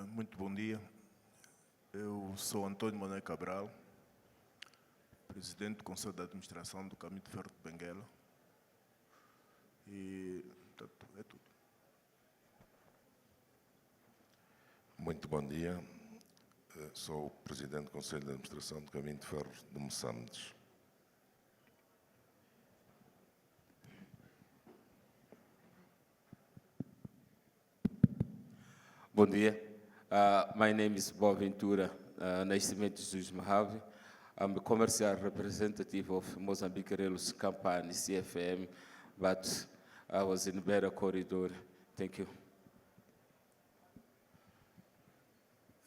Muito bom dia. Eu sou Antônio Manuel Cabral, presidente do Conselho de Administração do Caminho de Ferro de Benguela. E, portanto, é tudo. Muito bom dia. Sou o presidente do Conselho de Administração do Caminho de Ferro de Moçambique. Bom dia. My name is Boaventura Nascimento Jesus Mahave. I'm a commercial representative of Mozambique Railways Company, CFM, but I was in better corridor. Thank you.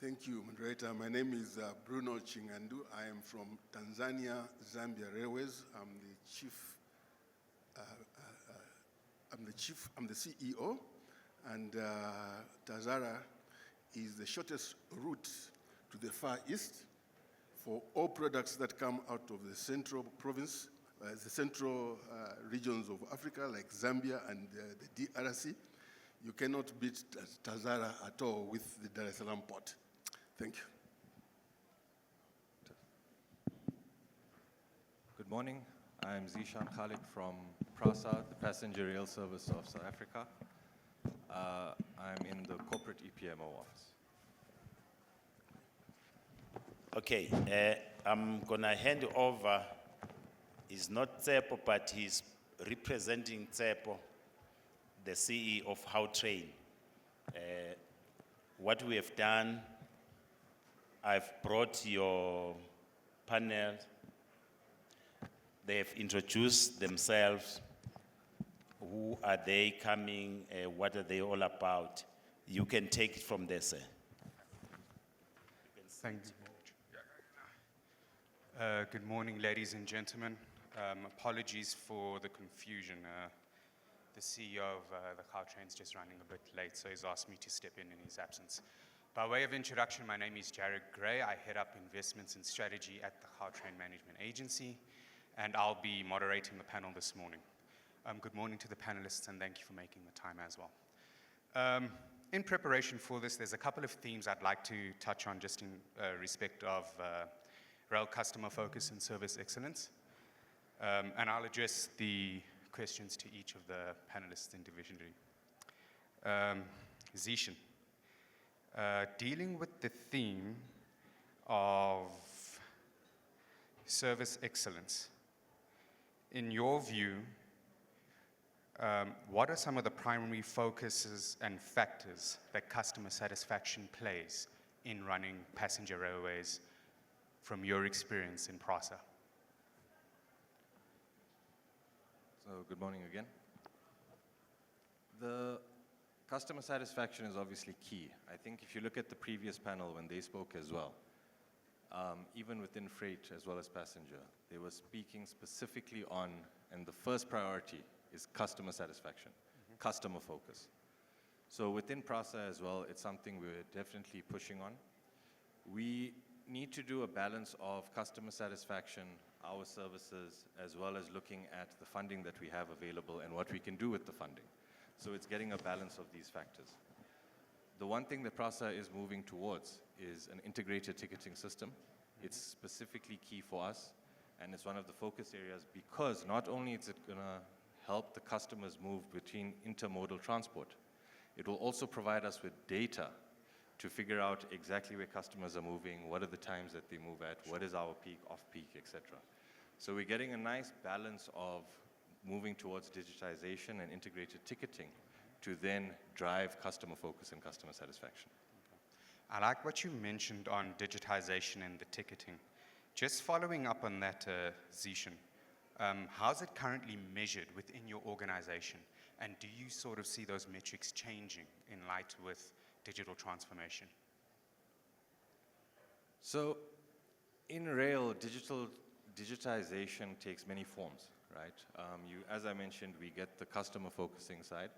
Thank you, moderator. My name is Bruno Chingandu. I am from Tanzania Zambia Railways. I'm the CEO, and Tazara is the shortest route to the Far East for all products that come out of the central province, the central regions of Africa, like Zambia and the DRC. You cannot beat Tazara at all with the Dar es Salaam port. Thank you. Good morning. I'm Zishan Khalid from PRASA, the Passenger Rail Service of South Africa. I'm in the corporate EPMO office. Okay, I'm gonna hand over. He's not Tsepo, but he's representing Tsepo, the CEO of Gautrain. What we have done, I've brought your panel. They've introduced themselves. Who are they coming? What are they all about? You can take it from there, sir. Thanks. Good morning, ladies and gentlemen. Apologies for the confusion. The CEO of the Gautrain's just running a bit late, so he's asked me to step in his absence. By way of introduction, my name is Jared Gray. I head up investments and strategy at the Gautrain Management Agency, and I'll be moderating the panel this morning. Good morning to the panelists, and thank you for making the time as well. In preparation for this, there's a couple of themes I'd like to touch on just in respect of rail customer focus and service excellence. And I'll address the questions to each of the panelists individually. Zishan, dealing with the theme of service excellence, in your view, what are some of the primary focuses and factors that customer satisfaction plays in running passenger railways from your experience in PRASA? So good morning again. The customer satisfaction is obviously key. I think if you look at the previous panel when they spoke as well, even within freight as well as passenger, they were speaking specifically on, and the first priority is customer satisfaction, customer focus. So within PRASA as well, it's something we're definitely pushing on. We need to do a balance of customer satisfaction, our services, as well as looking at the funding that we have available and what we can do with the funding. So it's getting a balance of these factors. The one thing that PRASA is moving towards is an integrated ticketing system. It's specifically key for us, and it's one of the focus areas because not only is it gonna help the customers move between intermodal transport, it will also provide us with data to figure out exactly where customers are moving, what are the times that they move at, what is our peak, off-peak, etc. So we're getting a nice balance of moving towards digitization and integrated ticketing to then drive customer focus and customer satisfaction. I like what you mentioned on digitization and the ticketing. Just following up on that, Zishan, how's it currently measured within your organization? And do you sort of see those metrics changing in light with digital transformation? So in rail, digitization takes many forms, right? As I mentioned, we get the customer focusing side,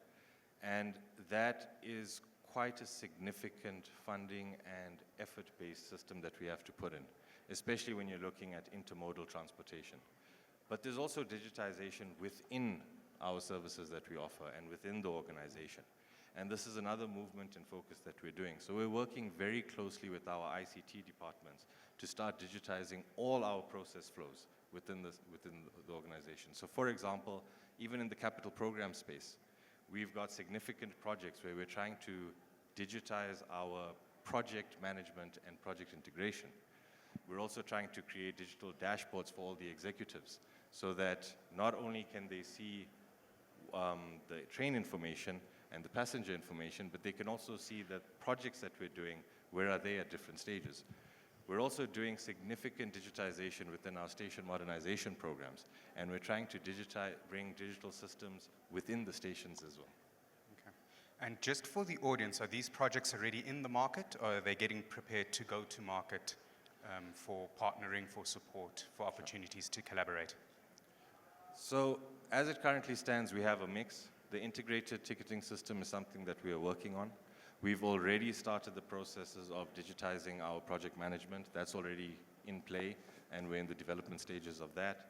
and that is quite a significant funding and effort-based system that we have to put in, especially when you're looking at intermodal transportation. But there's also digitization within our services that we offer and within the organization. And this is another movement and focus that we're doing. So we're working very closely with our ICT departments to start digitizing all our process flows within the organization. So for example, even in the capital program space, we've got significant projects where we're trying to digitize our project management and project integration. We're also trying to create digital dashboards for all the executives so that not only can they see the train information and the passenger information, but they can also see the projects that we're doing, where are they at different stages. We're also doing significant digitization within our station modernization programs, and we're trying to bring digital systems within the stations as well. Okay. And just for the audience, are these projects already in the market, or are they getting prepared to go to market for partnering, for support, for opportunities to collaborate? So as it currently stands, we have a mix. The integrated ticketing system is something that we are working on. We've already started the processes of digitizing our project management. That's already in play, and we're in the development stages of that.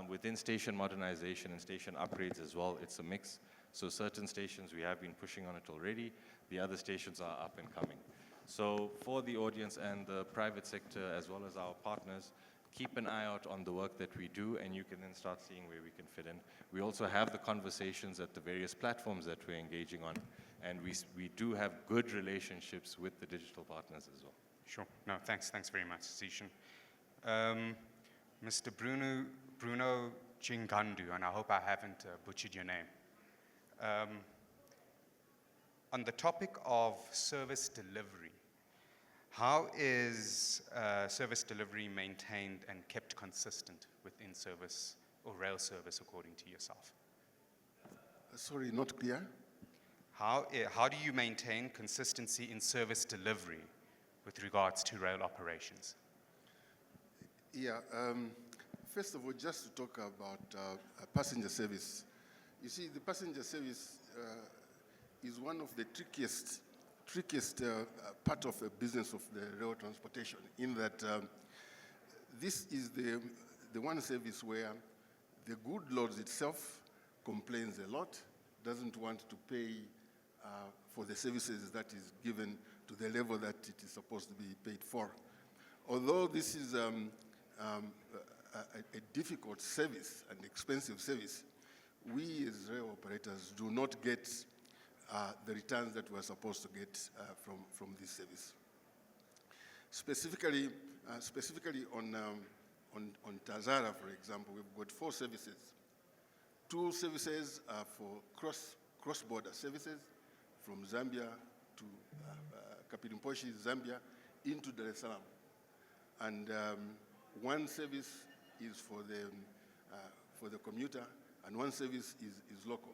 Within station modernization and station upgrades as well, it's a mix. So certain stations, we have been pushing on it already. The other stations are up and coming. So for the audience and the private sector, as well as our partners, keep an eye out on the work that we do, and you can then start seeing where we can fit in. We also have the conversations at the various platforms that we're engaging on, and we do have good relationships with the digital partners as well. Sure. No, thanks very much, Zishan. Mr. Bruno Chingandu, and I hope I haven't butchered your name. On the topic of service delivery, how is service delivery maintained and kept consistent within service or rail service, according to yourself? Sorry, not clear. How do you maintain consistency in service delivery with regards to rail operations? Yeah, first of all, just to talk about passenger service. You see, the passenger service is one of the trickiest part of a business of the rail transportation, in that this is the one service where the good lords itself complains a lot, doesn't want to pay for the services that is given to the level that it is supposed to be paid for. Although this is a difficult service, an expensive service, we as rail operators do not get the returns that we're supposed to get from this service. Specifically on Tazara, for example, we've got 4 services. 2 services are for cross-border services from Zambia to Kapirimposhi, Zambia, into Dar es Salaam. And 1 service is for the commuter, and 1 service is local.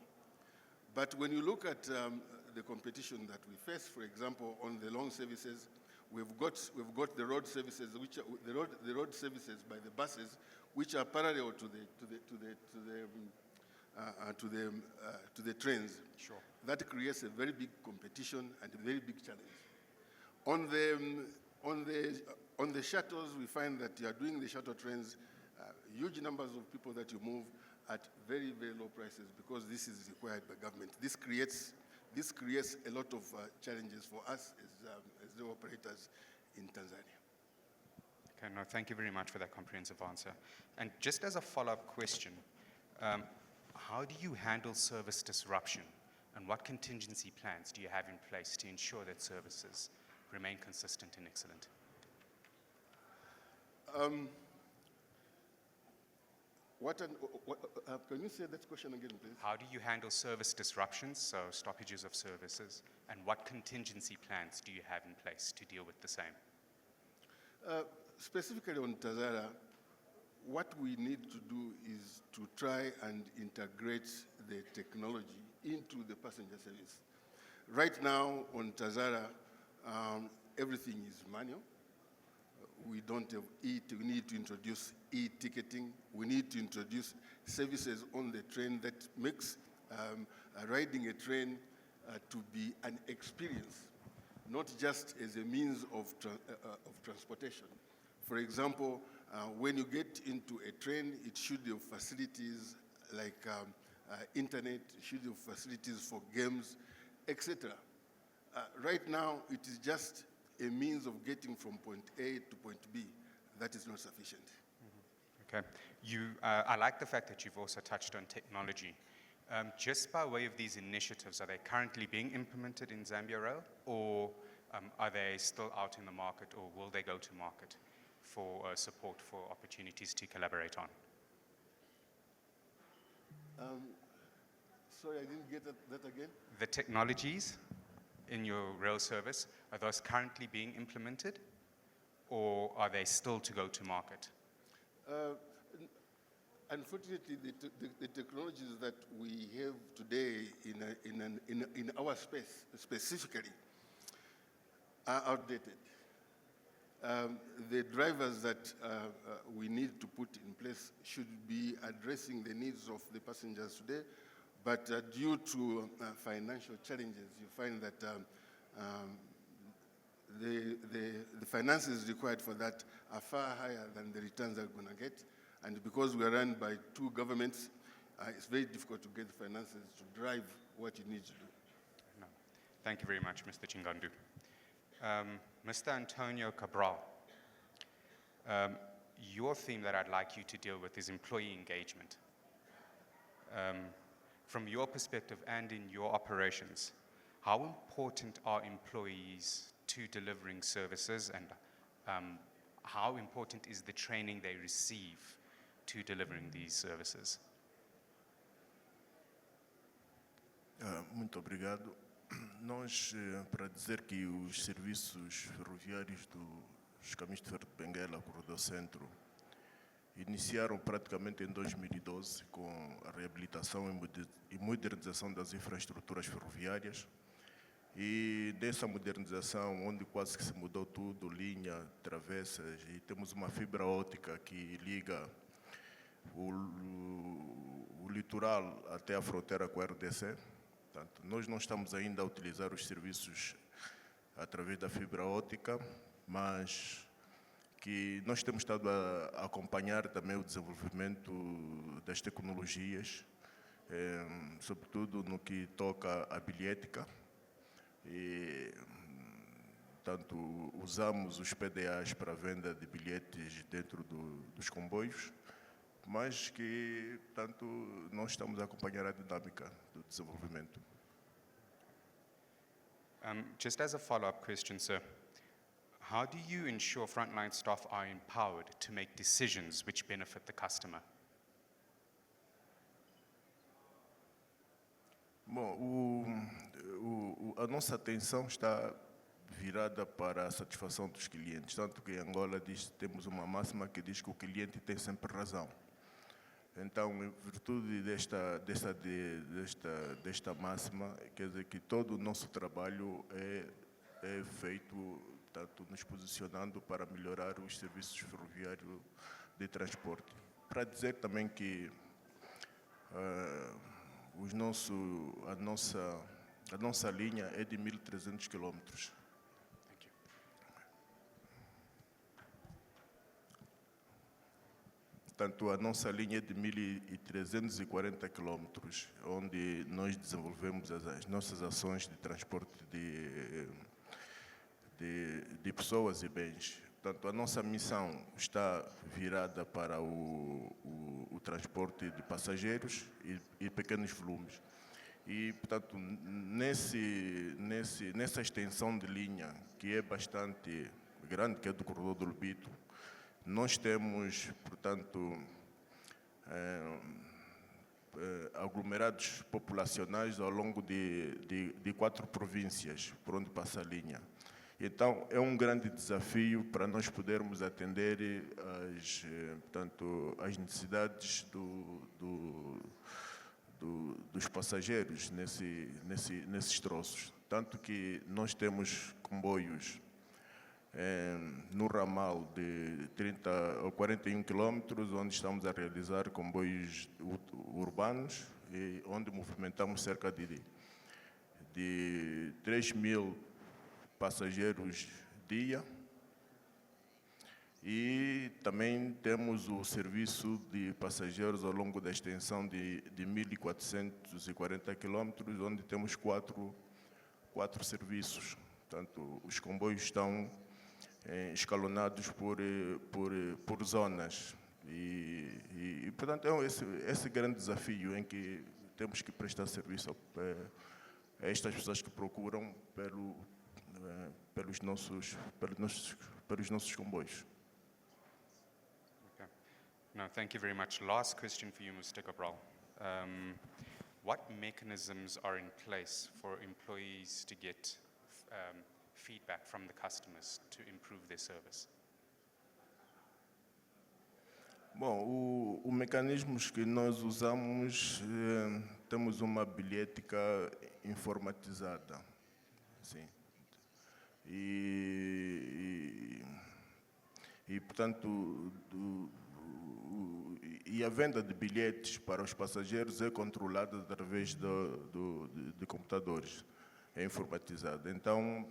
But when you look at the competition that we face, for example, on the long services, we've got the road services, which are, the road services by the buses, which are parallel to the trains. Sure. That creates a very big competition and a very big challenge. On the shuttles, we find that you are doing the shuttle trains, huge numbers of people that you move at very, very low prices, because this is required by government. This creates a lot of challenges for us as the operators in Tanzania. Okay, no, thank you very much for that comprehensive answer. And just as a follow-up question, how do you handle service disruption, and what contingency plans do you have in place to ensure that services remain consistent and excellent? Can you say that question again, please? How do you handle service disruptions, so stoppages of services, and what contingency plans do you have in place to deal with the same? Specifically on Tazara, what we need to do is to try and integrate the technology into the passenger service. Right now on Tazara, everything is manual. We don't have we need to introduce e-ticketing. We need to introduce services on the train that makes riding a train to be an experience, not just as a means of transportation. For example, when you get into a train, it should have facilities like internet, it should have facilities for games, etc. Right now, it is just a means of getting from point A to point B. That is not sufficient. Okay. I like the fact that you've also touched on technology. Just by way of these initiatives, are they currently being implemented in Zambia Rail, or are they still out in the market, or will they go to market for support for opportunities to collaborate on? Sorry, I didn't get that again. The technologies in your rail service, are those currently being implemented, or are they still to go to market? Unfortunately, the technologies that we have today in our space specifically are outdated. The drivers that we need to put in place should be addressing the needs of the passengers today, but due to financial challenges, you find that the finances required for that are far higher than the returns they're going to get. And because we are run by two governments, it's very difficult to get the finances to drive what you need to do. No. Thank you very much, Mr. Chingandu. Mr. Antonio Cabral, your theme that I'd like you to deal with is employee engagement. From your perspective and in your operations, how important are employees to delivering services, and how important is the training they receive to delivering these services? Muito obrigado. Nós, para dizer que os serviços ferroviários dos caminhos de ferro de Benguela, Corredor Centro, iniciaram praticamente em 2012 com a reabilitação e modernização das infraestruturas ferroviárias. E nessa modernização, onde quase que se mudou tudo, linha, travessas, e temos uma fibra óptica que liga o litoral até a fronteira com a RDC. Portanto, nós não estamos ainda a utilizar os serviços através da fibra óptica, mas que nós temos estado a acompanhar também o desenvolvimento das tecnologias, sobretudo no que toca à bilhética. E, portanto, usamos os PDAs para a venda de bilhetes dentro dos comboios, mas que, portanto, nós estamos a acompanhar a dinâmica do desenvolvimento. Just as a follow-up question, sir, how do you ensure frontline staff are empowered to make decisions which benefit the customer? Bom, a nossa atenção está virada para a satisfação dos clientes, tanto que em Angola temos uma máxima que diz que o cliente tem sempre razão. Então, em virtude desta máxima, quer dizer que todo o nosso trabalho é feito, tanto nos posicionando para melhorar os serviços ferroviários de transporte. Para dizer também que a nossa linha é de 1.300 quilômetros. Portanto, a nossa linha é de 1.340 quilômetros, onde nós desenvolvemos as nossas ações de transporte de pessoas e bens. Portanto, a nossa missão está virada para o transporte de passageiros e pequenos volumes. E, portanto, nessa extensão de linha, que é bastante grande, que é do corredor do Lubito, nós temos, portanto, aglomerados populacionais ao longo de 4 províncias por onde passa a linha. Então, é um grande desafio para nós podermos atender as necessidades dos passageiros nesses troços. Tanto que nós temos comboios no ramal de 30 ou 41 quilômetros, onde estamos a realizar comboios urbanos, e onde movimentamos cerca de 3.000 passageiros dia. E também temos o serviço de passageiros ao longo da extensão de 1.440 quilômetros, onde temos 4 4 serviços. Portanto, os comboios estão escalonados por zonas. Portanto, é esse grande desafio em que temos que prestar serviço a estas pessoas que procuram pelos nossos comboios. Okay. No, thank you very much. Last question for you, Mr. Cabral. What mechanisms are in place for employees to get feedback from the customers to improve their service? Bom, os mecanismos que nós usamos, temos uma bilhética informatizada, sim. Portanto, a venda de bilhetes para os passageiros é controlada através de computadores, é informatizada. Então,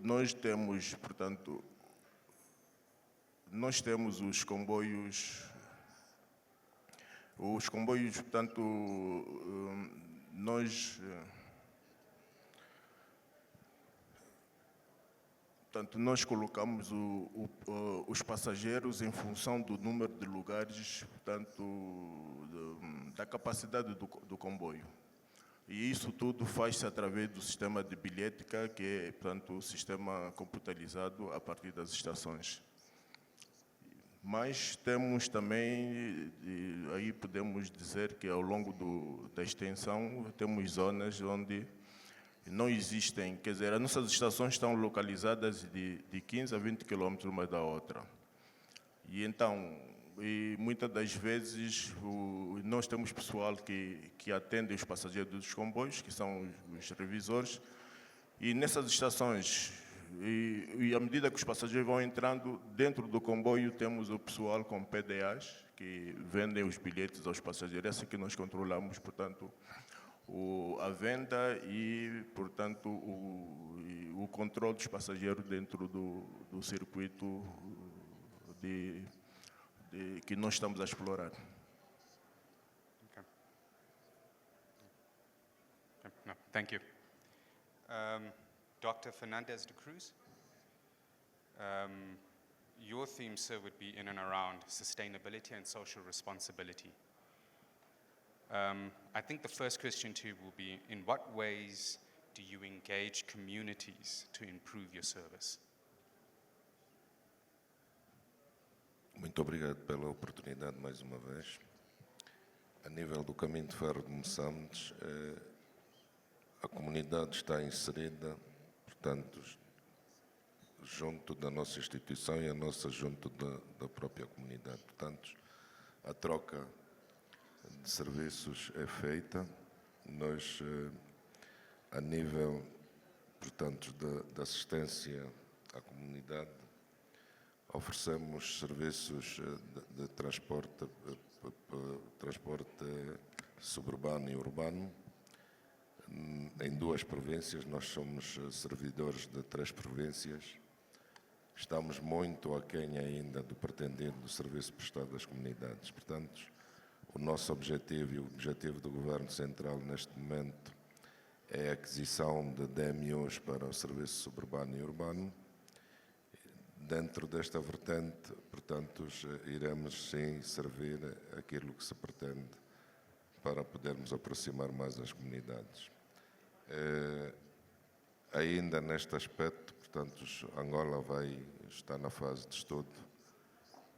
nós temos, portanto, os comboios, portanto, nós colocamos os passageiros em função do número de lugares, portanto, da capacidade do comboio. E isso tudo faz-se através do sistema de bilhética, que é, portanto, o sistema computadorizado a partir das estações. Mas temos também, aí podemos dizer que ao longo da extensão, temos zonas onde não existem, quer dizer, as nossas estações estão localizadas de 15 a 20 quilômetros uma da outra. E então, muitas das vezes, nós temos pessoal que atende os passageiros dos comboios, que são os revisores, e nessas estações, e à medida que os passageiros vão entrando, dentro do comboio temos o pessoal com PDAs, que vendem os bilhetes aos passageiros, é assim que nós controlamos, portanto, a venda e, portanto, o controle dos passageiros dentro do circuito que nós estamos a explorar. Okay. No, thank you. Dr. Fernandez de Cruz, your theme, sir, would be in and around sustainability and social responsibility. I think the first question to you will be, in what ways do you engage communities to improve your service? Muito obrigado pela oportunidade mais uma vez. A nível do Caminho de Ferro de Moçambique, a comunidade está inserida, portanto, junto da nossa instituição e a nossa junto da própria comunidade. Portanto, a troca de serviços é feita. Nós, a nível, portanto, de assistência à comunidade, oferecemos serviços de transporte suburbano e urbano. Em 2 províncias, nós somos servidores de 3 províncias. Estamos muito aquém ainda do pretendido do serviço prestado às comunidades. Portanto, o nosso objetivo e o objetivo do Governo Central neste momento é a aquisição de DMUs para o serviço suburbano e urbano. Dentro desta vertente, portanto, iremos sim servir aquilo que se pretende para podermos aproximar mais as comunidades. Ainda neste aspecto, portanto, Angola está na fase de estudo,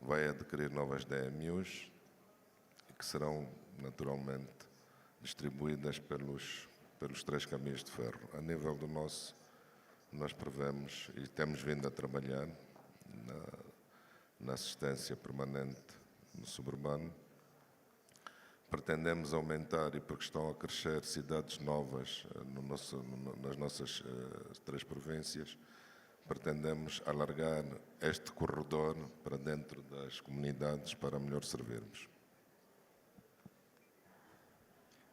vai adquirir novas DMUs, que serão naturalmente distribuídas pelos 3 caminhos de ferro. A nível do nosso, nós prevemos e temos vindo a trabalhar na assistência permanente no suburbano. Pretendemos aumentar, e porque estão a crescer cidades novas nas nossas 3 províncias, pretendemos alargar este corredor para dentro das comunidades para melhor servirmos.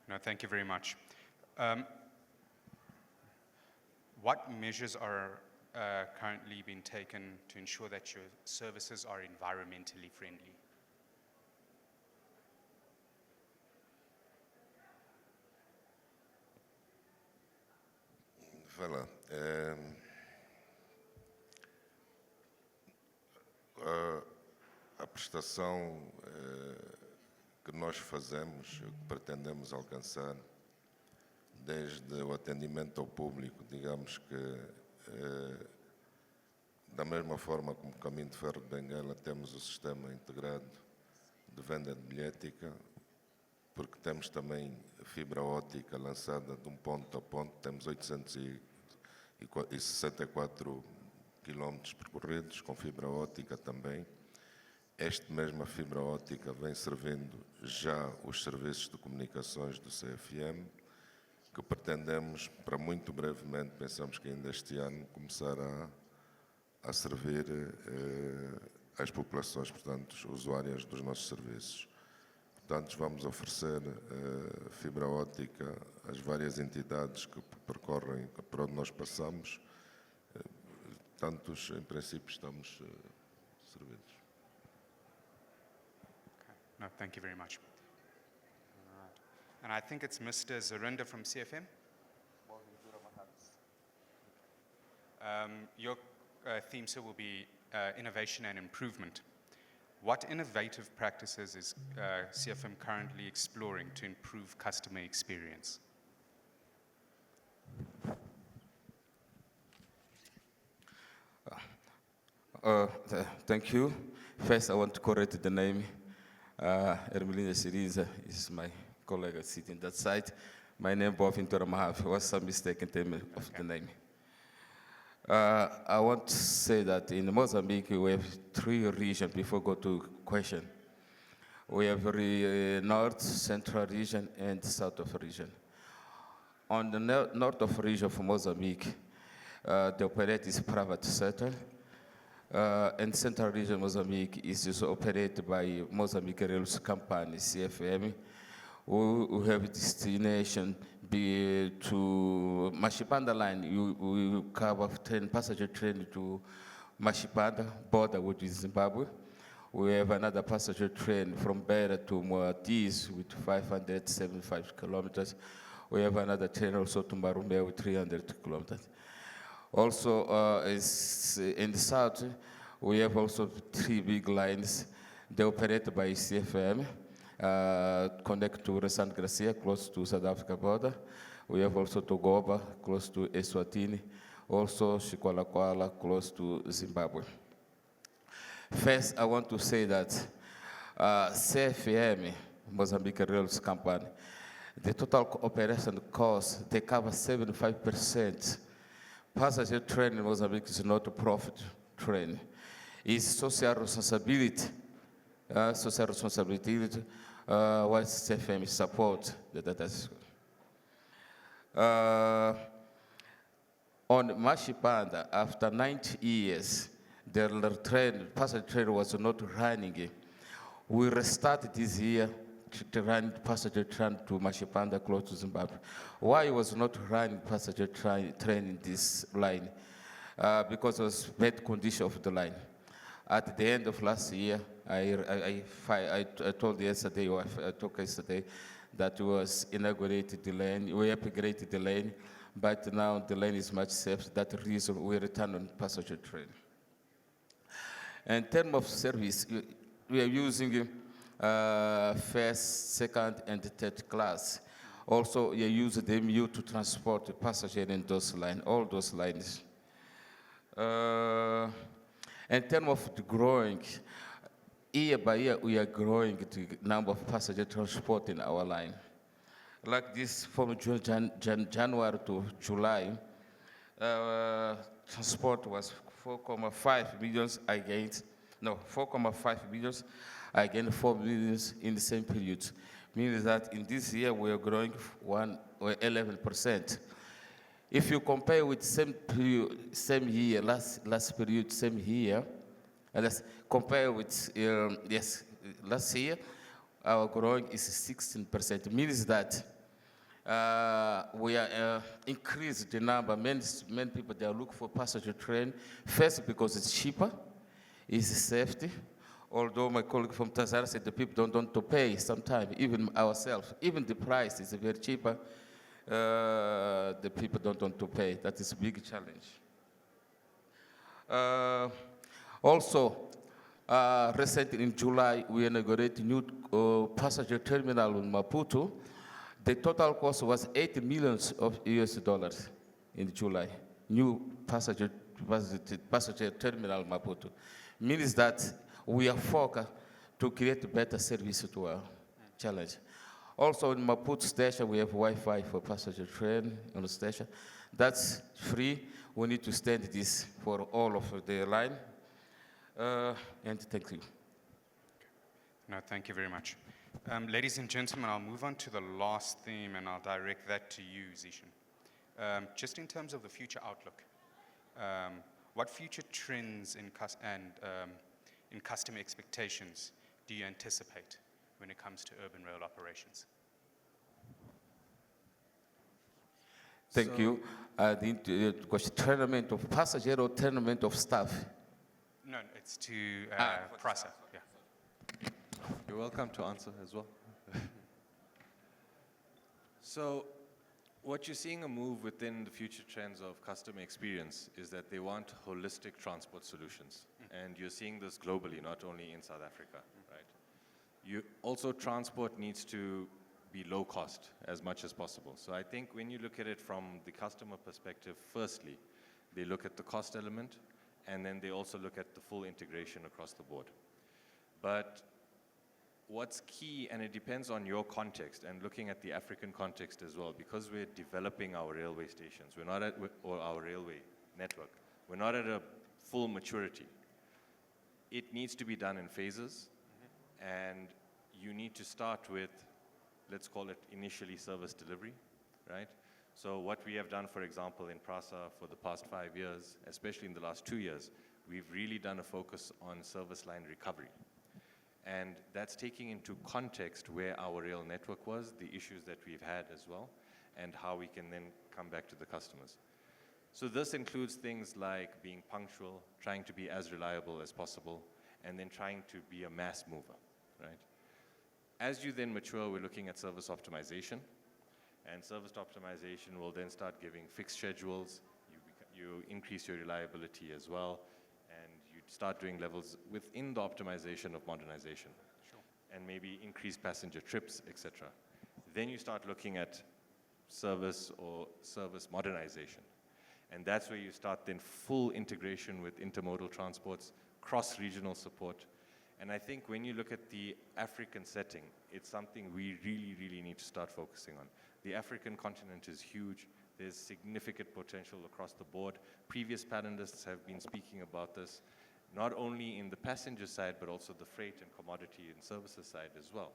No, thank you very much. What measures are currently being taken to ensure that your services are environmentally friendly? Vai lá. A prestação que nós fazemos, que pretendemos alcançar, desde o atendimento ao público, digamos que, da mesma forma como o Caminho de Ferro de Benguela, temos o sistema integrado de venda de bilhética, porque temos também fibra óptica lançada de um ponto a ponto, temos 864 quilómetros percorridos com fibra óptica também. Esta mesma fibra óptica vem servindo já os serviços de comunicações do CFM, que pretendemos, para muito brevemente, pensamos que ainda este ano, começar a servir as populações, portanto, usuárias dos nossos serviços. Portanto, vamos oferecer fibra óptica às várias entidades que percorrem por onde nós passamos. Tantos, em princípio, estamos servidos. No, thank you very much. All right. And I think it's Mr. Zorinda from CFM. Your theme, sir, will be innovation and improvement. What innovative practices is CFM currently exploring to improve customer experience? Thank you. First, I want to correct the name. Ermelina Siriza is my colleague sitting that side. My name, Boaventura Mahave, was some mistake in terms of the name. I want to say that in Mozambique, we have 3 regions before go to question. We have north, central region, and south of region. On the north of region of Mozambique, the operate is private sector. And central region Mozambique is just operated by Mozambique Railways Company, CFM. We have destination to Mashipanda line. We cover passenger train to Mashipanda, border with Zimbabwe. We have another passenger train from Beira to Moatiz with 575 kilometers. We have another train also to Marumbe with 300 kilometers. Also, in the south, we have also 3 big lines. They operate by CFM, connect to Santa Gracia, close to South Africa border. We have also Togoba, close to Eswatini. Also, Shikwalakwala, close to Zimbabwe. First, I want to say that CFM, Mozambique Railways Company, the total operation cost, they cover 75%. Passenger train in Mozambique is not a profit train. It's social responsibility. What CFM support. On Mashipanda, after 90 years, the passenger train was not running. We restarted this year to run passenger train to Mashipanda, close to Zimbabwe. Why was not running passenger train in this line? Because it was bad condition of the line. At the end of last year, I told yesterday, or I talked yesterday, that was inaugurated the lane, we upgraded the lane, but now the lane is much safer. That's the reason we return on passenger train. In terms of service, we are using first, second, and third class. Also, you use the MU to transport the passenger in those lines, all those lines. In terms of the growing, year by year, we are growing the number of passenger transport in our line. Like this, from January to July, transport was 4.5 million against, no, 4.5 million against 4 million in the same period. Means that in this year we are growing 11%. If you compare with same period, same year, last period, same year, and let's compare with last year, our growing is 16%. Means that we are increased the number. Many people they are looking for passenger train first because it's cheaper, it's safety. Although my colleague from Tazara said the people don't want to pay sometimes, even ourselves, even the price is very cheaper. the people don't want to pay. That is a big challenge. Also, recently in July, we inaugurated a new passenger terminal in Maputo. The total cost was $80 million of US dollars in July. New passenger terminal Maputo. Means that we are focused to create better service to our challenge. Also in Maputo station, we have Wi-Fi for passenger train on the station. That's free. We need to extend this for all of the line. And thank you. No, thank you very much. Ladies and gentlemen, I'll move on to the last theme, and I'll direct that to you, Zishan. Just in terms of the future outlook, what future trends in customer expectations do you anticipate when it comes to urban rail operations? Thank you. The question, tournament of passenger or tournament of staff? No, it's to PRASA. Yeah. You're welcome to answer as well. So, what you're seeing a move within the future trends of customer experience is that they want holistic transport solutions. And you're seeing this globally, not only in South Africa, right? Also, transport needs to be low cost as much as possible. So I think when you look at it from the customer perspective, firstly, they look at the cost element, and then they also look at the full integration across the board. But what's key, and it depends on your context, and looking at the African context as well, because we're developing our railway stations, or our railway network, we're not at a full maturity. It needs to be done in phases, and you need to start with, let's call it initially service delivery, right? So what we have done, for example, in PRASA for the past 5 years, especially in the last 2 years, we've really done a focus on service line recovery. And that's taking into context where our rail network was, the issues that we've had as well, and how we can then come back to the customers. So this includes things like being punctual, trying to be as reliable as possible, and then trying to be a mass mover, right? As you then mature, we're looking at service optimization, and service optimization will then start giving fixed schedules. You increase your reliability as well, and you start doing levels within the optimization of modernization, and maybe increase passenger trips, etc. Then you start looking at service or service modernization, and that's where you start then full integration with intermodal transports, cross-regional support. And I think when you look at the African setting, it's something we really, really need to start focusing on. The African continent is huge. There's significant potential across the board. Previous panelists have been speaking about this, not only in the passenger side, but also the freight and commodity and services side as well.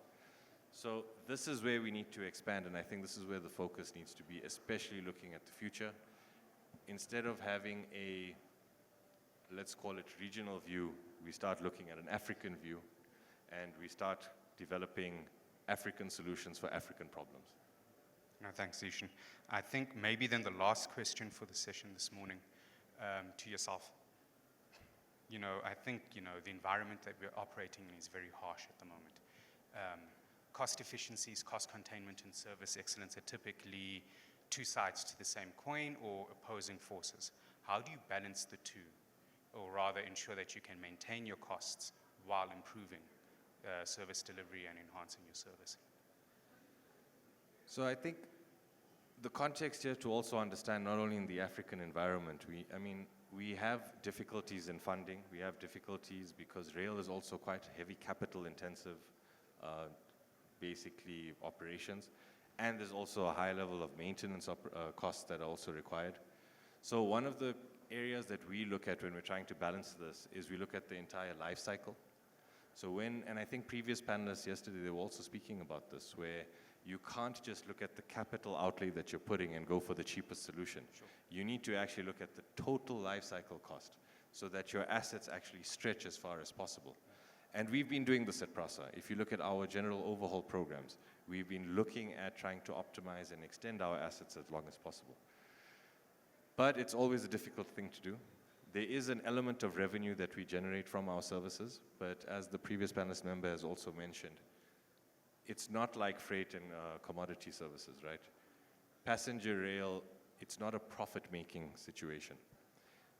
So this is where we need to expand, and I think this is where the focus needs to be, especially looking at the future. Instead of having a, let's call it regional view, we start looking at an African view, and we start developing African solutions for African problems. No, thanks, Zishan. I think maybe then the last question for the session this morning to yourself. You know, I think, the environment that we're operating in is very harsh at the moment. Cost efficiencies, cost containment, and service excellence are typically two sides to the same coin or opposing forces. How do you balance the two, or rather ensure that you can maintain your costs while improving service delivery and enhancing your service? So I think the context here to also understand, not only in the African environment, we have difficulties in funding. We have difficulties because rail is also quite heavy capital intensive, basically operations. And there's also a high level of maintenance costs that are also required. So one of the areas that we look at when we're trying to balance this is we look at the entire life cycle. So and I think previous panelists yesterday, they were also speaking about this, where you can't just look at the capital outlay that you're putting and go for the cheapest solution. Sure. You need to actually look at the total life cycle cost so that your assets actually stretch as far as possible. And we've been doing this at PRASA. If you look at our general overhaul programs, we've been looking at trying to optimize and extend our assets as long as possible. But it's always a difficult thing to do. There is an element of revenue that we generate from our services, but as the previous panelist member has also mentioned, it's not like freight and commodity services, right? passenger rail, it's not a profit-making situation.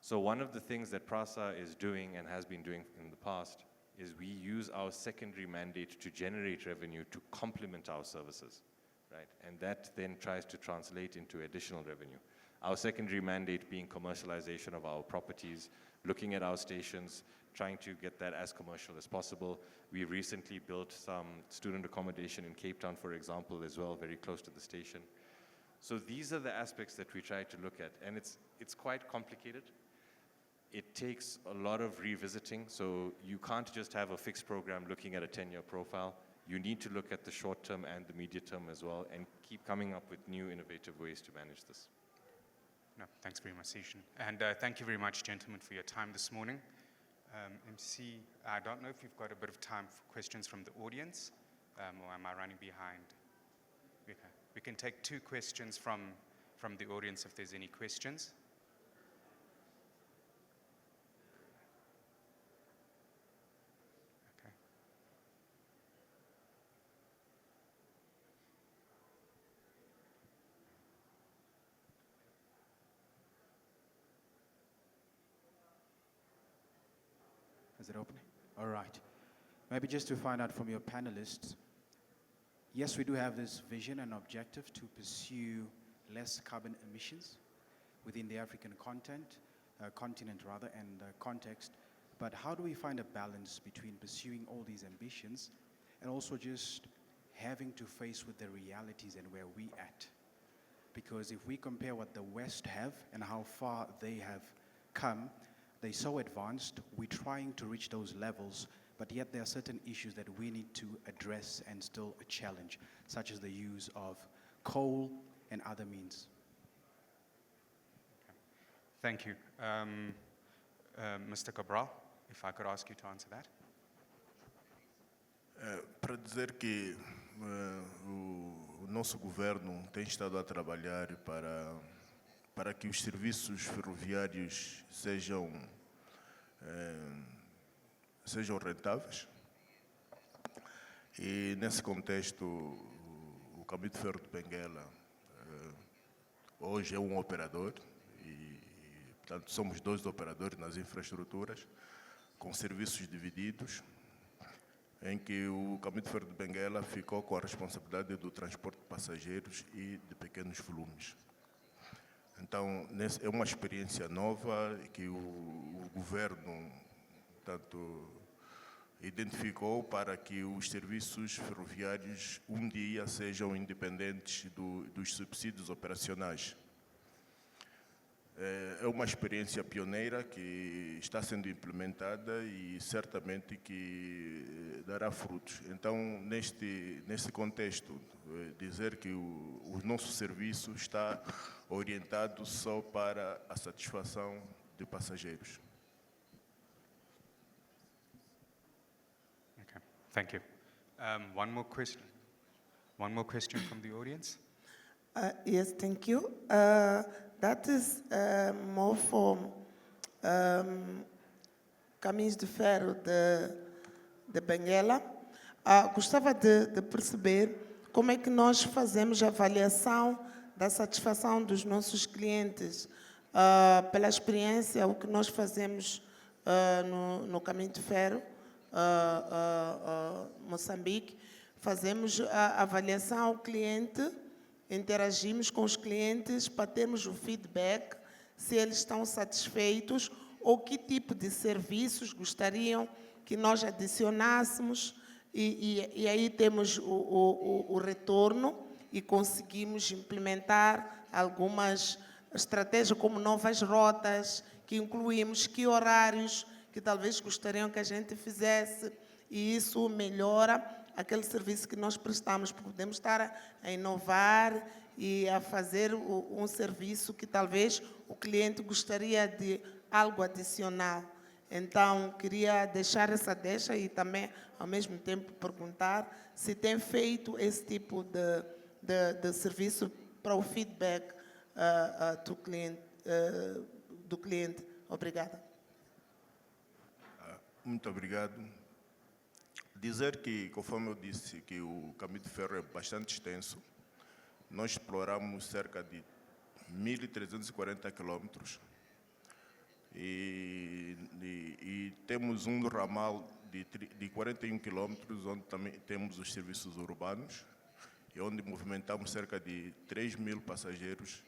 So one of the things that PRASA is doing and has been doing in the past is we use our secondary mandate to generate revenue to complement our services, right? And that then tries to translate into additional revenue. Our secondary mandate being commercialization of our properties, looking at our stations, trying to get that as commercial as possible. We recently built some student accommodation in Cape Town, for example, as well, very close to the station. So these are the aspects that we try to look at, and it's quite complicated. It takes a lot of revisiting, so you can't just have a fixed program looking at a 10-year profile. You need to look at the short term and the medium term as well, and keep coming up with new innovative ways to manage this. No, thanks very much, Sishan. And thank you very much, gentlemen, for your time this morning. MC, I don't know if you've got a bit of time for questions from the audience, or am I running behind? Okay. We can take 2 questions from the audience if there's any questions. Okay. Is it opening? All right. Maybe just to find out from your panelists, yes, we do have this vision and objective to pursue less carbon emissions within the African continent, and context. But how do we find a balance between pursuing all these ambitions and also just having to face with the realities and where we at? Because if we compare what the West have and how far they have come, they're so advanced, we're trying to reach those levels, but yet there are certain issues that we need to address and still a challenge, such as the use of coal and other means. Thank you. Mr. Cabral, if I could ask you to answer that. Para dizer que o nosso governo tem estado a trabalhar para que os serviços ferroviários sejam rentáveis. E nesse contexto, o Caminho de Ferro de Benguela hoje é um operador e, portanto, somos 2 operadores nas infraestruturas com serviços divididos, em que o Caminho de Ferro de Benguela ficou com a responsabilidade do transporte de passageiros e de pequenos volumes. Então, é uma experiência nova que o governo, portanto, identificou para que os serviços ferroviários um dia sejam independentes dos subsídios operacionais. É uma experiência pioneira que está sendo implementada e certamente que dará frutos. Então, neste contexto, dizer que o nosso serviço está orientado só para a satisfação de passageiros. Okay, thank you. One more question. One more question from the audience. Yes, thank you. That is more for Caminhos de Ferro de Benguela. Gostava de perceber como é que nós fazemos a avaliação da satisfação dos nossos clientes. Pela experiência, o que nós fazemos no Caminho de Ferro, Moçambique, fazemos a avaliação ao cliente, interagimos com os clientes para termos o feedback, se eles estão satisfeitos ou que tipo de serviços gostariam que nós adicionássemos e aí temos o retorno e conseguimos implementar algumas estratégias como novas rotas, que incluímos que horários que talvez gostariam que a gente fizesse e isso melhora aquele serviço que nós prestamos, porque podemos estar a inovar e a fazer um serviço que talvez o cliente gostaria de algo adicional. Então, queria deixar essa deixa e também, ao mesmo tempo, perguntar se tem feito esse tipo de serviço para o feedback do cliente. Obrigada. Muito obrigado. Dizer que, conforme eu disse, que o Caminho de Ferro é bastante extenso, nós exploramos cerca de 1.340 quilômetros e temos um ramal de 41 quilômetros, onde também temos os serviços urbanos, e onde movimentamos cerca de 3.000 passageiros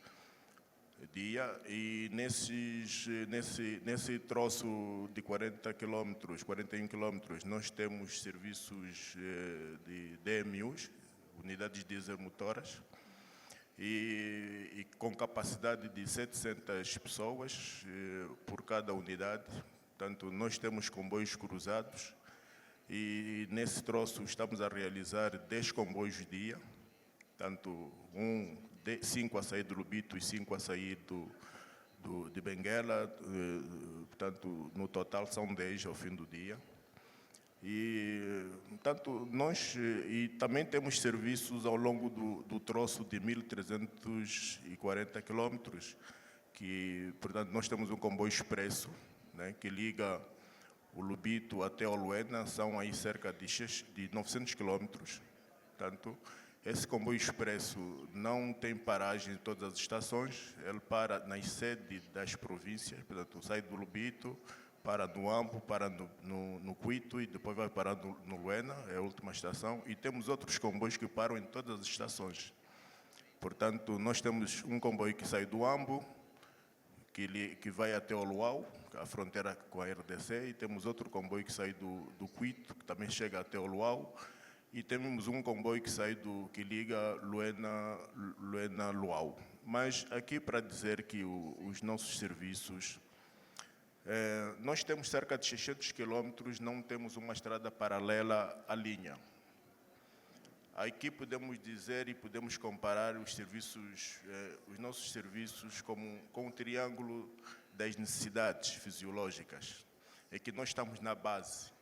dia, e nesse troço de 40 quilômetros, 41 quilômetros, nós temos serviços de DMUs, unidades diesel motoras, e com capacidade de 700 pessoas por cada unidade. Portanto, nós temos comboios cruzados e nesse troço estamos a realizar 10 comboios dia, tanto 5 a sair do Lubito e 5 a sair de Benguela, portanto, no total são 10 ao fim do dia. E, portanto, e também temos serviços ao longo do troço de 1.340 quilômetros, que, portanto, nós temos um comboio expresso, né, que liga o Lubito até o Luena, são aí cerca de 900 quilômetros. Portanto, esse comboio expresso não tem paragem em todas as estações, ele para nas sedes das províncias, portanto, sai do Lubito, para no Ambo, para no Cuito e depois vai parar no Luena, é a última estação, e temos outros comboios que param em todas as estações. Portanto, nós temos um comboio que sai do Ambo, que vai até o Luau, a fronteira com a RDC, e temos outro comboio que sai do Cuito, que também chega até o Luau, e temos um comboio que liga Luena-Luau. Mas aqui para dizer que os nossos serviços, nós temos cerca de 600 quilômetros, não temos uma estrada paralela à linha. Aqui podemos dizer e podemos comparar os nossos serviços com um triângulo das necessidades fisiológicas, é que nós estamos na base,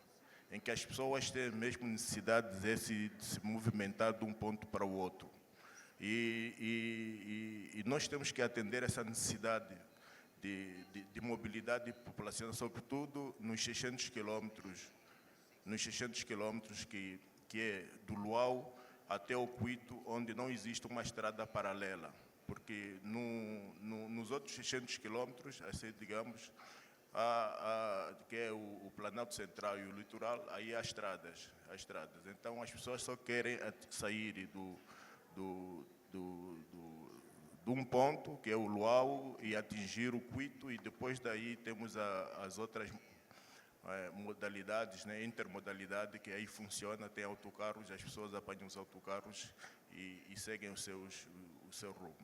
em que as pessoas têm mesmo necessidade de se movimentar de um ponto para o outro. E nós temos que atender essa necessidade de mobilidade populacional, sobretudo nos 600 quilômetros, que é do Luau até o Cuito, onde não existe uma estrada paralela, porque nos outros 600 quilômetros, assim, digamos, que é o Planalto Central e o Litoral, aí há estradas. Então, as pessoas só querem sair de um ponto, que é o Luau, e atingir o Cuito, e depois daí temos as outras modalidades, né, intermodalidade, que aí funciona, tem autocarros, as pessoas apanham os autocarros e seguem o seu rumo.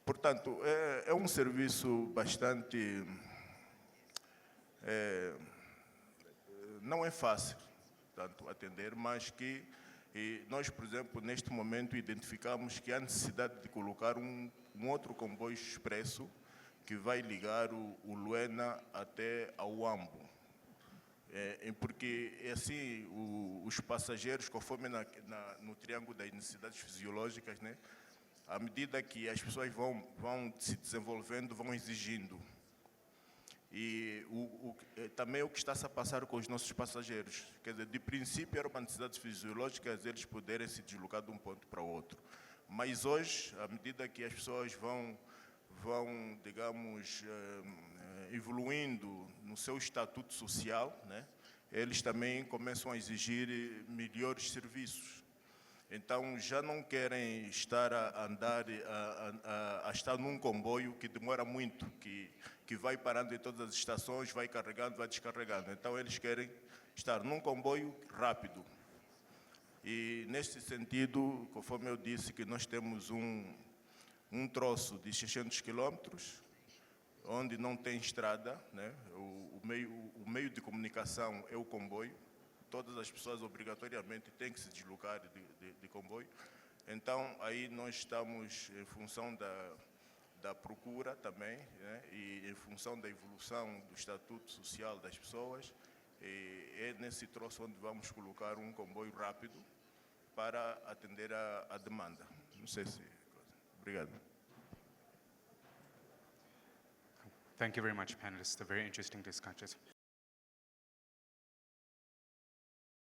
Portanto, é um serviço bastante... não é fácil, tanto atender, mas que nós, por exemplo, neste momento identificamos que há necessidade de colocar um outro comboio expresso que vai ligar o Luena até ao Ambo. Porque, assim, os passageiros, conforme no triângulo das necessidades fisiológicas, né, à medida que as pessoas vão se desenvolvendo, vão exigindo. E também o que está-se a passar com os nossos passageiros. Quer dizer, de princípio, eram necessidades fisiológicas eles poderem se deslocar de um ponto para o outro. Mas hoje, à medida que as pessoas vão digamos, evoluindo no seu estatuto social, né, eles também começam a exigir melhores serviços. Então, já não querem estar a andar, a estar num comboio que demora muito, que vai parando em todas as estações, vai carregando, vai descarregando. Então, eles querem estar num comboio rápido. E, neste sentido, conforme eu disse, que nós temos um troço de 600 quilômetros, onde não tem estrada, né? O meio de comunicação é o comboio. Todas as pessoas obrigatoriamente têm que se deslocar de comboio. Então, aí nós estamos em função da procura também, né? E em função da evolução do estatuto social das pessoas, é nesse troço onde vamos colocar um comboio rápido para atender a demanda. Não sei se... Obrigado. Thank you very much, panelists. A very interesting discussion.